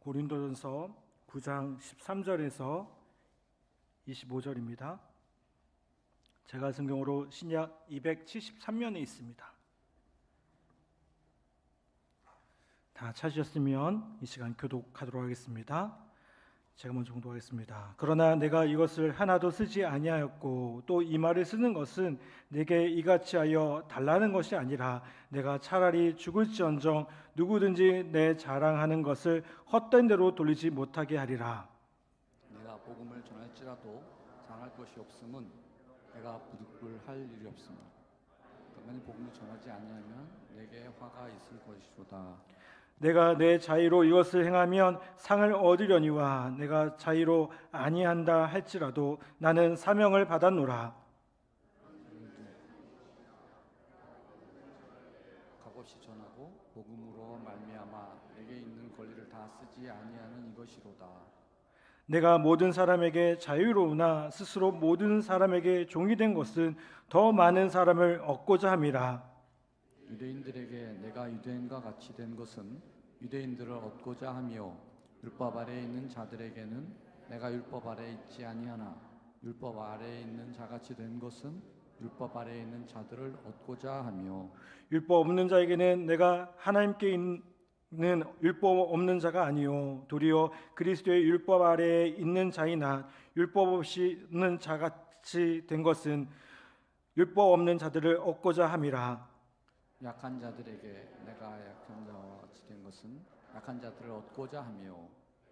고린도전서 9장 13절에서 25절입니다. 제가 성경으로 신약 273면에 있습니다. 다 찾으셨으면 이 시간 교독하도록 하겠습니다. 제가 먼저 공독하겠습니다. 그러나 내가 이것을 하나도 쓰지 아니하였고 또 이 말을 쓰는 것은 내게 이같이 하여 달라는 것이 아니라 내가 차라리 죽을지언정 누구든지 내 자랑하는 것을 헛된 대로 돌리지 못하게 하리라. 내가 복음을 전할지라도 자랑할 것이 없음은 내가 부득불할 일이 없습니다. 그러면 복음을 전하지 아니하면 내게 화가 있을 것이로다. 내가 내 자의로 이것을 행하면 상을 얻으려니와 내가 자의로 아니한다 할지라도 나는 사명을 받았노라. 값없이 전하고 복음으로 말미암아 내게 있는 권리를 다 쓰지 아니하는 이것이로다. 내가 모든 사람에게 자유로우나 스스로 모든 사람에게 종이 된 것은 더 많은 사람을 얻고자 함이라. 유대인들에게 내가 유대인과 같이 된 것은 유대인들을 얻고자 하며 율법 아래에 있는 자들에게는 내가 율법 아래에 있지 아니하나 율법 아래에 있는 자같이 된 것은 율법 아래에 있는 자들을 얻고자 하며 율법 없는 자에게는 내가 하나님께 있는 율법 없는 자가 아니요 도리어 그리스도의 율법 아래에 있는 자이나 율법 없이 있는 자같이 된 것은 율법 없는 자들을 얻고자 함이라. 약한 자들에게 내가 약한 자와 같이 된 것은 약한 자들을 얻고자 하며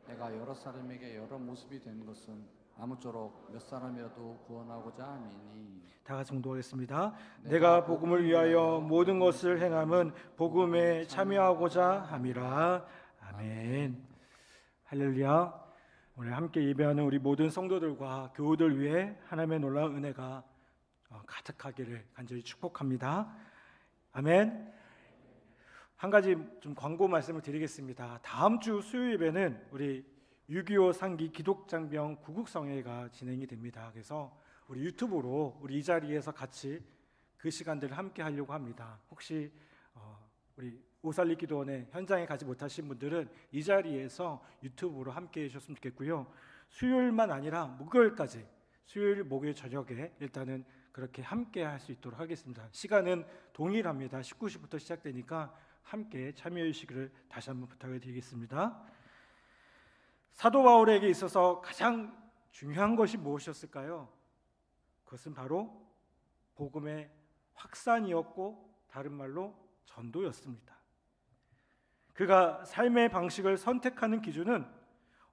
내가 여러 사람에게 여러 모습이 된 것은 아무쪼록 몇 사람이라도 구원하고자 함이니. 다 같이 공독하겠습니다. 내가 복음을 위하여 모든 것을 행함은 복음에 참여하고자 함이라. 아멘. 할렐루야. 오늘 함께 예배하는 우리 모든 성도들과 교우들 위해 하나님의 놀라운 은혜가 가득하기를 간절히 축복합니다. 아멘. 한 가지 좀 광고 말씀을 드리겠습니다. 다음 주 수요일 예배는 우리 6.25 상기 기독장병 구국성회가 진행이 됩니다. 그래서 우리 유튜브로 우리 이 자리에서 같이 그 시간들을 함께 하려고 합니다. 혹시 우리 오살리 기도원의 현장에 가지 못하신 분들은 이 자리에서 유튜브로 함께 해주셨으면 좋겠고요. 수요일만 아니라 목요일까지 수요일 목요일 저녁에 일단은 그렇게 함께 할 수 있도록 하겠습니다. 시간은 동일합니다. 19시부터 시작되니까 함께 참여해 주시기를 다시 한번 부탁을 드리겠습니다. 사도 바울에게 있어서 가장 중요한 것이 무엇이었을까요? 그것은 바로 복음의 확산이었고 다른 말로 전도였습니다. 그가 삶의 방식을 선택하는 기준은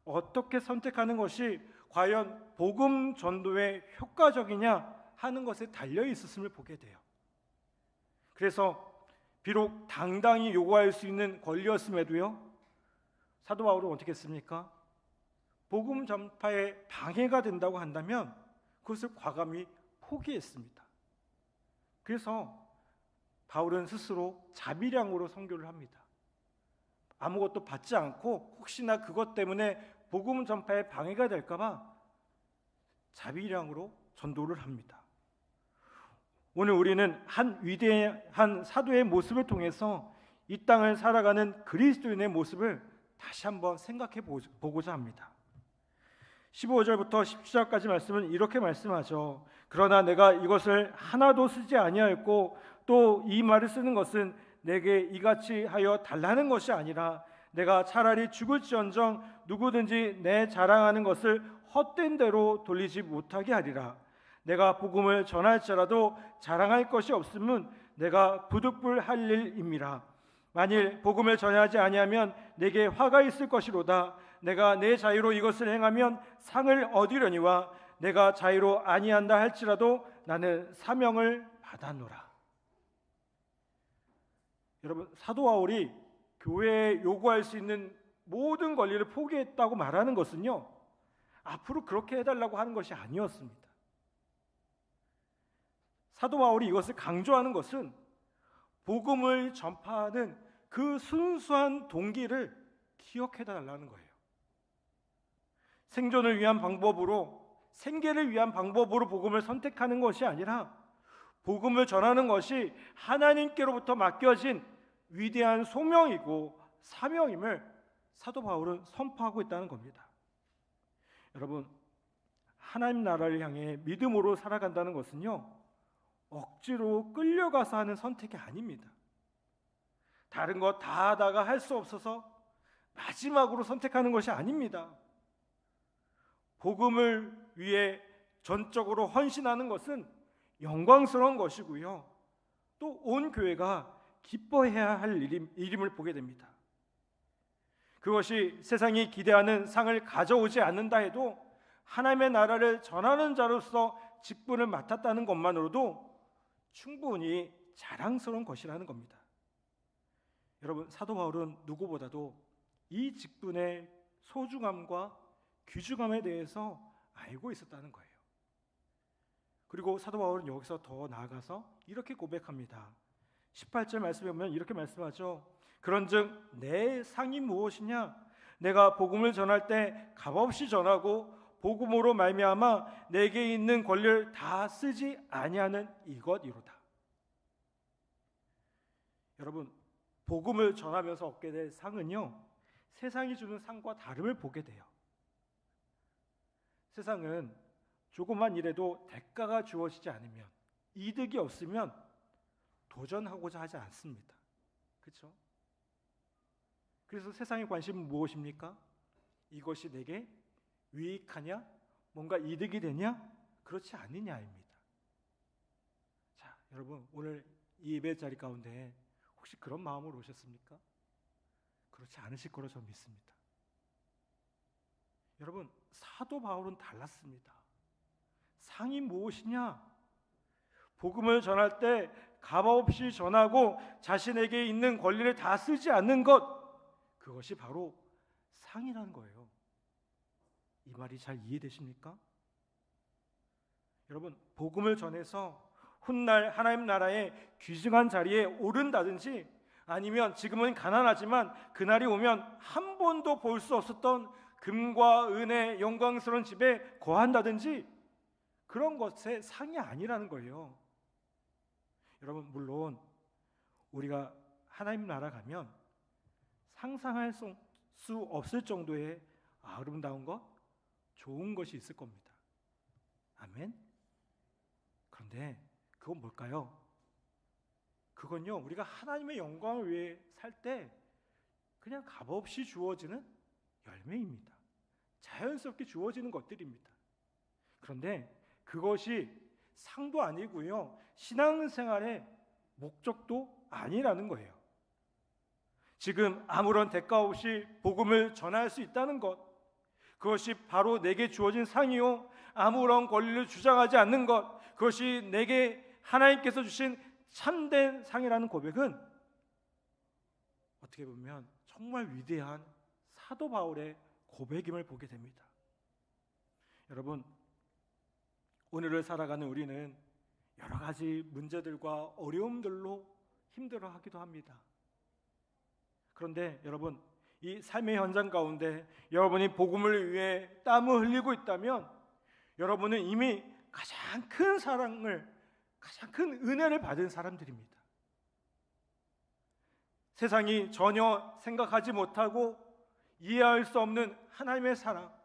어떻게 선택하는 것이 과연 복음 전도에 효과적이냐 하는 것에 달려 있었음을 보게 돼요. 그래서 비록 당당히 요구할 수 있는 권리였음에도요, 사도 바울은 어떻게 했습니까? 복음 전파에 방해가 된다고 한다면 그것을 과감히 포기했습니다. 그래서 바울은 스스로 자비량으로 선교를 합니다. 아무것도 받지 않고 혹시나 그것 때문에 복음 전파에 방해가 될까 봐 자비량으로 전도를 합니다. 오늘 우리는 한 위대한 사도의 모습을 통해서 이 땅을 살아가는 그리스도인의 모습을 다시 한번 생각해 보고자 합니다. 15절부터 17절까지 말씀은 이렇게 말씀하죠. 그러나 내가 이것을 하나도 쓰지 아니하였고 또 이 말을 쓰는 것은 내게 이같이 하여 달라는 것이 아니라 내가 차라리 죽을지언정 누구든지 내 자랑하는 것을 헛된 대로 돌리지 못하게 하리라. 내가 복음을 전할지라도 자랑할 것이 없음은 내가 부득불할 일임이라. 만일 복음을 전하지 아니하면 내게 화가 있을 것이로다. 내가 내 자유로 이것을 행하면 상을 얻으려니와 내가 자유로 아니한다 할지라도 나는 사명을 받아노라. 여러분, 사도 바울이 교회에 요구할 수 있는 모든 권리를 포기했다고 말하는 것은요, 앞으로 그렇게 해달라고 하는 것이 아니었습니다. 사도 바울이 이것을 강조하는 것은 복음을 전파하는 그 순수한 동기를 기억해달라는 거예요. 생존을 위한 방법으로, 생계를 위한 방법으로 복음을 선택하는 것이 아니라 복음을 전하는 것이 하나님께로부터 맡겨진 위대한 소명이고 사명임을 사도 바울은 선포하고 있다는 겁니다. 여러분, 하나님 나라를 향해 믿음으로 살아간다는 것은요, 억지로 끌려가서 하는 선택이 아닙니다. 다른 거 다 하다가 할 수 없어서 마지막으로 선택하는 것이 아닙니다. 복음을 위해 전적으로 헌신하는 것은 영광스러운 것이고요, 또 온 교회가 기뻐해야 할 일임을 보게 됩니다. 그것이 세상이 기대하는 상을 가져오지 않는다 해도 하나님의 나라를 전하는 자로서 직분을 맡았다는 것만으로도 충분히 자랑스러운 것이라는 겁니다. 여러분, 사도 바울은 누구보다도 이 직분의 소중함과 귀중함에 대해서 알고 있었다는 거예요. 그리고 사도 바울은 여기서 더 나아가서 이렇게 고백합니다. 18절 말씀에 보면 이렇게 말씀하죠. 그런즉 내 상이 무엇이냐? 내가 복음을 전할 때 값없이 전하고 복음으로 말미암아 내게 있는 권리를 다 쓰지 아니하는 이것이로다. 여러분, 복음을 전하면서 얻게 될 상은요, 세상이 주는 상과 다름을 보게 돼요. 세상은 조그만 일에도 대가가 주어지지 않으면, 이득이 없으면 도전하고자 하지 않습니다. 그렇죠? 그래서 세상의 관심은 무엇입니까? 이것이 내게 유익하냐? 뭔가 이득이 되냐? 그렇지 않느냐입니다. 자, 여러분, 오늘 이 예배 자리 가운데 혹시 그런 마음으로 오셨습니까? 그렇지 않으실 거로 저는 믿습니다. 여러분, 사도 바울은 달랐습니다. 상이 무엇이냐? 복음을 전할 때 값없이 전하고 자신에게 있는 권리를 다 쓰지 않는 것, 그것이 바로 상이라는 거예요. 이 말이 잘 이해되십니까? 여러분, 복음을 전해서 훗날 하나님 나라의 귀중한 자리에 오른다든지, 아니면 지금은 가난하지만 그날이 오면 한 번도 볼 수 없었던 금과 은의 영광스러운 집에 거한다든지, 그런 것의 상이 아니라는 거예요. 여러분, 물론 우리가 하나님 나라 가면 상상할 수 없을 정도의 아름다운 것, 좋은 것이 있을 겁니다. 아멘. 그런데 그건 뭘까요? 그건요, 우리가 하나님의 영광을 위해 살 때 그냥 값없이 주어지는 열매입니다. 자연스럽게 주어지는 것들입니다. 그런데 그것이 상도 아니고요, 신앙생활의 목적도 아니라는 거예요. 지금 아무런 대가 없이 복음을 전할 수 있다는 것, 그것이 바로 내게 주어진 상이요, 아무런 권리를 주장하지 않는 것, 그것이 내게 하나님께서 주신 참된 상이라는 고백은 어떻게 보면 정말 위대한 사도 바울의 고백임을 보게 됩니다. 여러분, 오늘을 살아가는 우리는 여러 가지 문제들과 어려움들로 힘들어하기도 합니다. 그런데 여러분, 이 삶의 현장 가운데 여러분이 복음을 위해 땀을 흘리고 있다면 여러분은 이미 가장 큰 사랑을, 가장 큰 은혜를 받은 사람들입니다. 세상이 전혀 생각하지 못하고 이해할 수 없는 하나님의 사랑.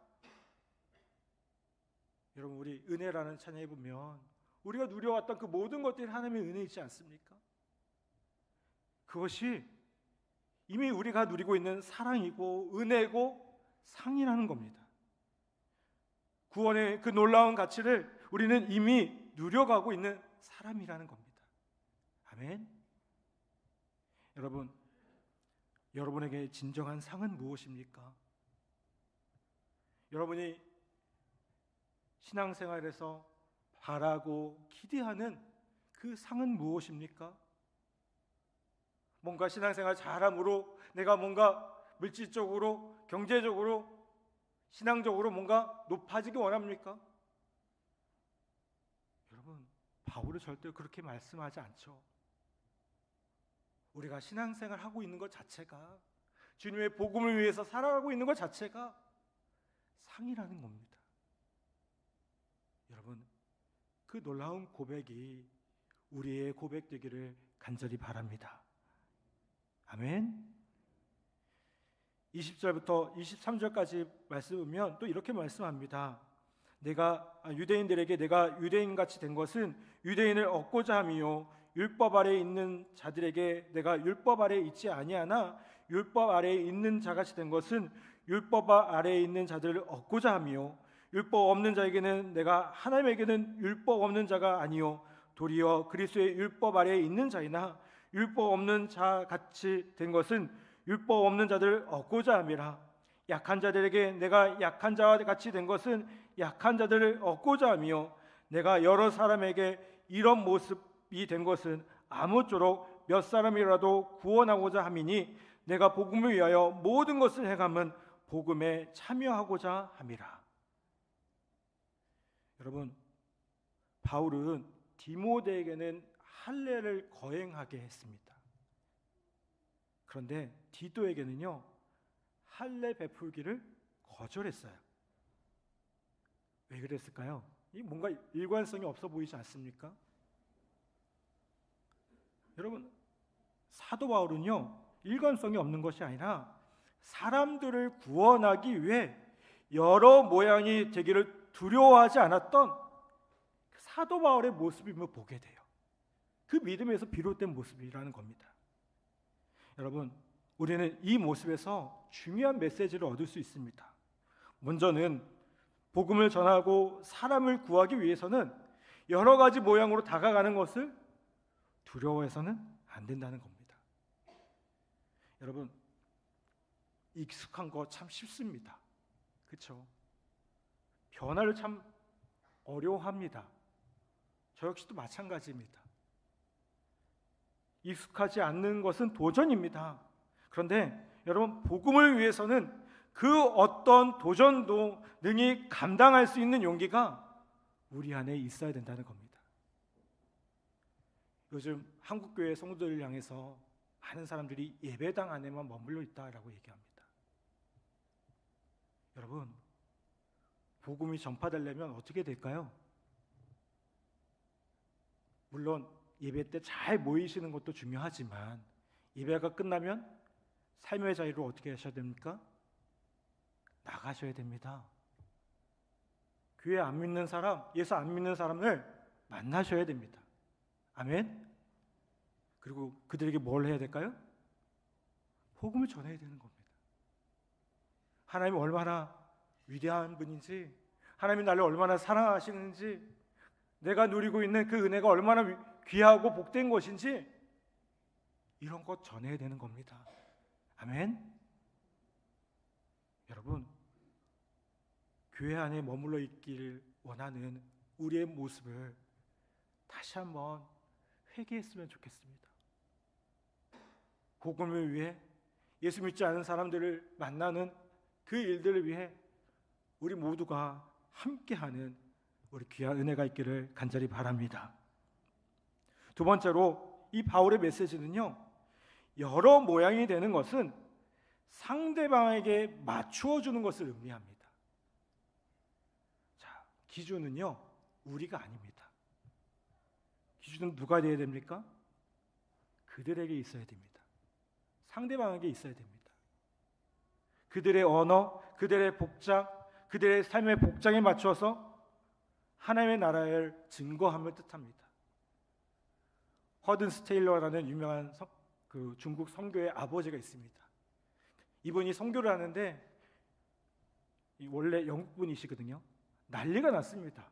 여러분, 우리 은혜라는 찬양에 보면 우리가 누려왔던 그 모든 것들이 하나님의 은혜이지 않습니까? 그것이 이미 우리가 누리고 있는 사랑이고 은혜고 상이라는 겁니다. 구원의 그 놀라운 가치를 우리는 이미 누려가고 있는 사람이라는 겁니다. 아멘. 여러분, 여러분에게 진정한 상은 무엇입니까? 여러분이 신앙생활에서 바라고 기대하는 그 상은 무엇입니까? 뭔가 신앙생활 잘함으로 내가 뭔가 물질적으로, 경제적으로, 신앙적으로 뭔가 높아지기 원합니까? 여러분, 바울은 절대 그렇게 말씀하지 않죠. 우리가 신앙생활 하고 있는 것 자체가, 주님의 복음을 위해서 살아가고 있는 것 자체가 상이라는 겁니다. 여러분, 그 놀라운 고백이 우리의 고백되기를 간절히 바랍니다. 아멘. 20절부터 23절까지 말씀하면 또 이렇게 말씀합니다. 유대인들에게 내가 유대인같이 된 것은 유대인을 얻고자 함이요 율법 아래에 있는 자들에게 내가 율법 아래에 있지 아니하나 율법 아래에 있는 자같이 된 것은 율법 아래에 있는 자들을 얻고자 함이요 율법 없는 자에게는 내가 하나님에게는 율법 없는 자가 아니요 도리어 그리스도의 율법 아래에 있는 자이나 율법 없는 자 같이 된 것은 율법 없는 자들을 얻고자 함이라. 약한 자들에게 내가 약한 자와 같이 된 것은 약한 자들을 얻고자 함이요 내가 여러 사람에게 이런 모습이 된 것은 아무쪼록 몇 사람이라도 구원하고자 함이니 내가 복음을 위하여 모든 것을 행함은 복음에 참여하고자 함이라. 여러분, 바울은 디모데에게는 할례를 거행하게 했습니다. 그런데 디도에게는요 할례 베풀기를 거절했어요. 왜 그랬을까요? 이 뭔가 일관성이 없어 보이지 않습니까? 여러분, 사도 바울은요 일관성이 없는 것이 아니라 사람들을 구원하기 위해 여러 모양이 되기를 두려워하지 않았던 사도 바울의 모습임을 보게 돼요. 그 믿음에서 비롯된 모습이라는 겁니다. 여러분, 우리는 이 모습에서 중요한 메시지를 얻을 수 있습니다. 먼저는 복음을 전하고 사람을 구하기 위해서는 여러 가지 모양으로 다가가는 것을 두려워해서는 안 된다는 겁니다. 여러분, 익숙한 거 참 쉽습니다. 그렇죠? 변화를 참 어려워합니다. 저 역시도 마찬가지입니다. 익숙하지 않는 것은 도전입니다. 그런데 여러분, 복음을 위해서는 그 어떤 도전도 능히 감당할 수 있는 용기가 우리 안에 있어야 된다는 겁니다. 요즘 한국교회 성도들을 향해서 많은 사람들이 예배당 안에만 머물러 있다라고 얘기합니다. 여러분, 복음이 전파되려면 어떻게 될까요? 물론 예배 때 잘 모이시는 것도 중요하지만 예배가 끝나면 삶의 자유로 어떻게 하셔야 됩니까? 나가셔야 됩니다. 교회 안 믿는 사람, 예수 안 믿는 사람을 만나셔야 됩니다. 아멘? 그리고 그들에게 뭘 해야 될까요? 복음을 전해야 되는 겁니다. 하나님이 얼마나 위대한 분인지, 하나님이 나를 얼마나 사랑하시는지, 내가 누리고 있는 그 은혜가 얼마나 귀하고 복된 것인지 이런 것 전해야 되는 겁니다. 아멘? 여러분, 교회 안에 머물러 있기를 원하는 우리의 모습을 다시 한번 회개했으면 좋겠습니다. 복음을 위해 예수 믿지 않은 사람들을 만나는 그 일들을 위해 우리 모두가 함께하는 우리 귀한 은혜가 있기를 간절히 바랍니다. 두 번째로 이 바울의 메시지는요, 여러 모양이 되는 것은 상대방에게 맞추어 주는 것을 의미합니다. 자, 기준은요 우리가 아닙니다. 기준은 누가 되어야 됩니까? 그들에게 있어야 됩니다. 상대방에게 있어야 됩니다. 그들의 언어, 그들의 복장, 그들의 삶의 복장에 맞춰서 하나님의 나라를 증거함을 뜻합니다. 허든 스테일러라는 유명한 중국 선교의 아버지가 있습니다. 이분이 선교를 하는데 원래 영국 분이시거든요. 난리가 났습니다.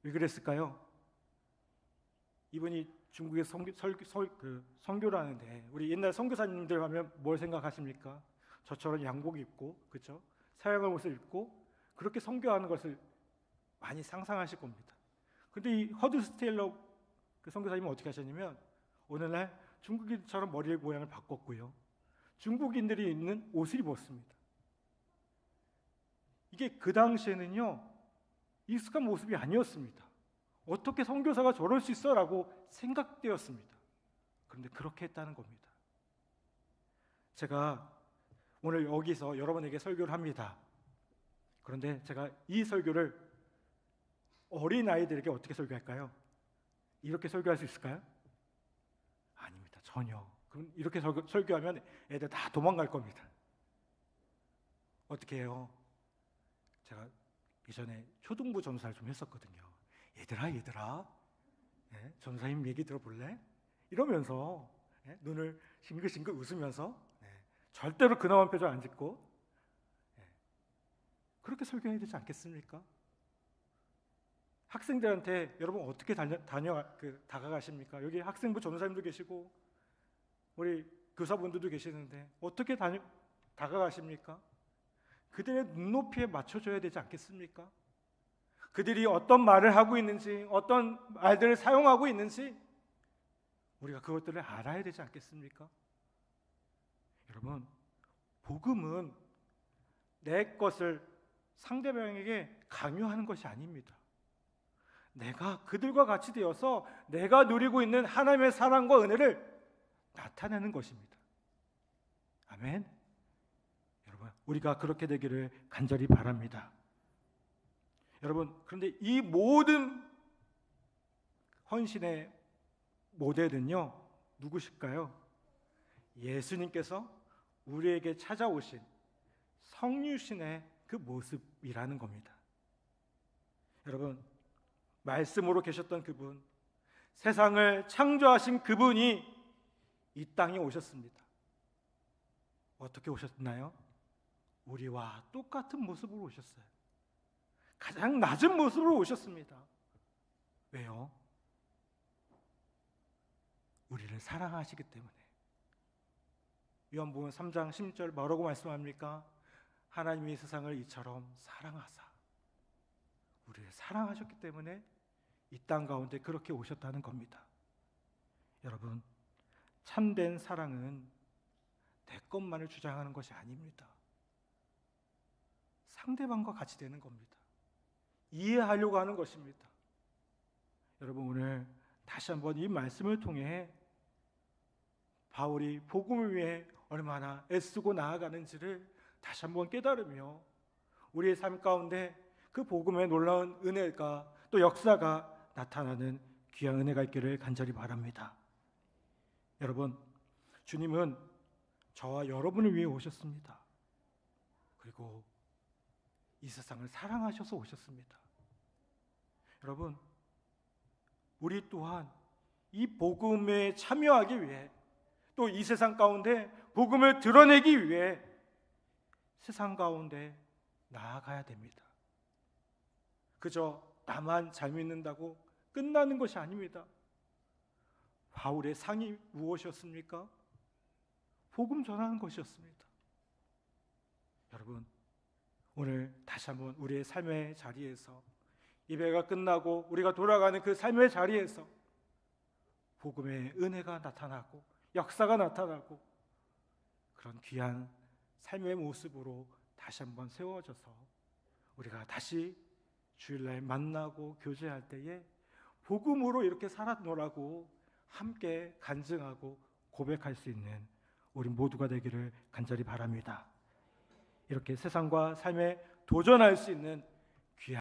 왜 그랬을까요? 이분이 중국에 선교를 하는데 우리 옛날 선교사님들 하면 뭘 생각하십니까? 저처럼 양복 입고, 그렇죠? 서양의 옷을 입고 그렇게 선교하는 것을 많이 상상하실 겁니다. 근데 이 허드 스테일러 그 선교사님은 어떻게 하셨냐면 어느 날 중국인처럼 머리 모양을 바꿨고요. 중국인들이 입는 옷을 입었습니다. 이게 그 당시에는요 익숙한 모습이 아니었습니다. 어떻게 선교사가 저럴 수 있어? 라고 생각되었습니다. 그런데 그렇게 했다는 겁니다. 제가 오늘 여기서 여러분에게 설교를 합니다. 그런데 제가 이 설교를 어린 아이들에게 어떻게 설교할까요? 이렇게 설교할 수 있을까요? 아닙니다. 전혀. 그럼 이렇게 설교하면 애들 다 도망갈 겁니다. 어떻게 해요? 제가 예전에 초등부 전사를 좀 했었거든요. 얘들아, 전사님 얘기 들어볼래? 이러면서 눈을 싱글싱글 웃으면서 절대로 근엄한 표정 안 짓고 그렇게 설교해야 되지 않겠습니까? 학생들한테 여러분 어떻게 다가가십니까? 여기 학생부 전사님도 계시고 우리 교사분들도 계시는데 어떻게 다가가십니까? 그들의 눈높이에 맞춰줘야 되지 않겠습니까? 그들이 어떤 말을 하고 있는지, 어떤 말들을 사용하고 있는지 우리가 그것들을 알아야 되지 않겠습니까? 여러분, 복음은 내 것을 상대방에게 강요하는 것이 아닙니다. 내가 그들과 같이 되어서 내가 누리고 있는 하나님의 사랑과 은혜를 나타내는 것입니다. 아멘. 여러분, 우리가 그렇게 되기를 간절히 바랍니다. 여러분, 그런데 이 모든 헌신의 모델은요, 누구실까요? 예수님께서 우리에게 찾아오신 성육신의 그 모습이라는 겁니다. 여러분, 말씀으로 계셨던 그분, 세상을 창조하신 그분이 이 땅에 오셨습니다. 어떻게 오셨나요? 우리와 똑같은 모습으로 오셨어요. 가장 낮은 모습으로 오셨습니다. 왜요? 우리를 사랑하시기 때문에. 요한복음 3장 16절 뭐라고 말씀합니까? 하나님이 세상을 이처럼 사랑하사 우리를 사랑하셨기 때문에 이 땅 가운데 그렇게 오셨다는 겁니다. 여러분, 참된 사랑은 내 것만을 주장하는 것이 아닙니다. 상대방과 같이 되는 겁니다. 이해하려고 하는 것입니다. 여러분, 오늘 다시 한번 이 말씀을 통해 바울이 복음을 위해 얼마나 애쓰고 나아가는지를 다시 한번 깨달으며 우리의 삶 가운데 그 복음의 놀라운 은혜가 또 역사가 나타나는 귀한 은혜가 있기를 간절히 바랍니다. 여러분, 주님은 저와 여러분을 위해 오셨습니다. 그리고 이 세상을 사랑하셔서 오셨습니다. 여러분, 우리 또한 이 복음에 참여하기 위해 또 이 세상 가운데 복음을 드러내기 위해 세상 가운데 나아가야 됩니다. 그저 나만 잘 믿는다고 끝나는 것이 아닙니다. 바울의 상이 무엇이었습니까? 복음 전하는 것이었습니다. 여러분, 오늘 다시 한번 우리의 삶의 자리에서 예배가 끝나고 우리가 돌아가는 그 삶의 자리에서 복음의 은혜가 나타나고 역사가 나타나고 그런 귀한 삶의 모습으로 다시 한번 세워져서 우리가 다시 주일날 만나고 교제할 때에 복음으로 이렇게 살았노라고 함께 간증하고 고백할 수 있는 우리 모두가 되기를 간절히 바랍니다. 이렇게 세상과 삶에 도전할 수 있는